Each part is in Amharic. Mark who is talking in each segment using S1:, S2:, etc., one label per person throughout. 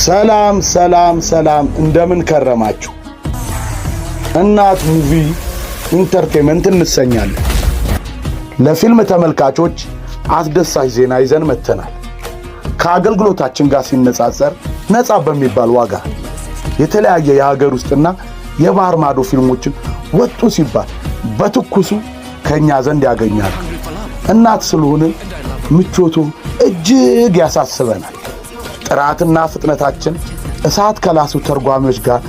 S1: ሰላም ሰላም ሰላም እንደምን ከረማችሁ። እናት ሙቪ ኢንተርቴይንመንት እንሰኛለን። ለፊልም ተመልካቾች አስደሳች ዜና ይዘን መጥተናል። ከአገልግሎታችን ጋር ሲነጻጸር ነፃ በሚባል ዋጋ የተለያየ የሀገር ውስጥና የባህር ማዶ ፊልሞችን ወጡ ሲባል በትኩሱ ከኛ ዘንድ ያገኛሉ። እናት ስለሆነ ምቾቱ እጅግ ያሳስበናል። ጥራትና ፍጥነታችን እሳት ከላሱ ተርጓሚዎች ጋር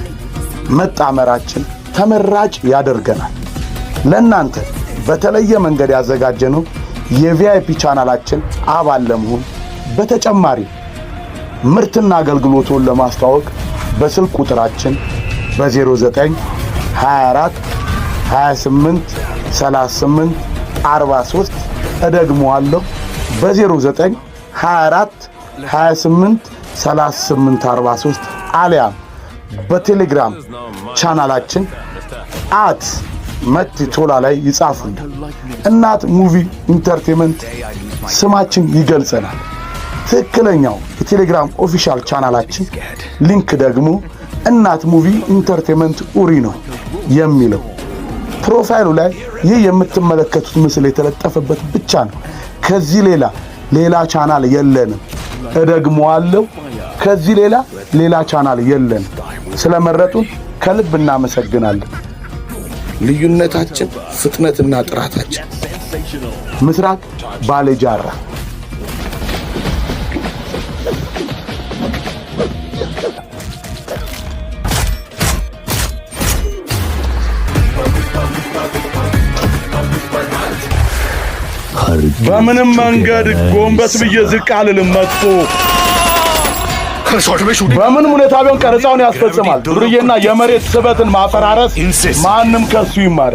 S1: መጣመራችን ተመራጭ ያደርገናል። ለእናንተ በተለየ መንገድ ያዘጋጀነው የቪአይፒ ቻናላችን አባል ለመሆን በተጨማሪ ምርትና አገልግሎቱን ለማስተዋወቅ በስልክ ቁጥራችን በ09 24 28 38 43 እደግመዋለሁ በ09 24 28 38 43 አሊያም በቴሌግራም ቻናላችን @መቲቶላ ላይ ይጻፉልን። እናት ሙቪ ኢንተርቴይንመንት ስማችን ይገልጸናል። ትክክለኛው የቴሌግራም ኦፊሻል ቻናላችን ሊንክ ደግሞ እናት ሙቪ ኢንተርቴይንመንት ኡሪ ነው የሚለው። ፕሮፋይሉ ላይ ይህ የምትመለከቱት ምስል የተለጠፈበት ብቻ ነው። ከዚህ ሌላ ቻናል የለንም። እደግመዋለሁ፣ ከዚህ ሌላ ቻናል የለንም። ስለመረጡን ከልብ እናመሰግናለን። ልዩነታችን ፍጥነትና ጥራታችን። ምስራቅ ባሌጃራ። በምንም መንገድ ጎንበስ ብዬ ዝቅ አልልም። መጥፎ በምንም ሁኔታ ቢሆን ቀረጻውን ያስፈጽማል። ዱርዬና የመሬት ስበትን ማፈራረስ ማንም ከሱ ይማር።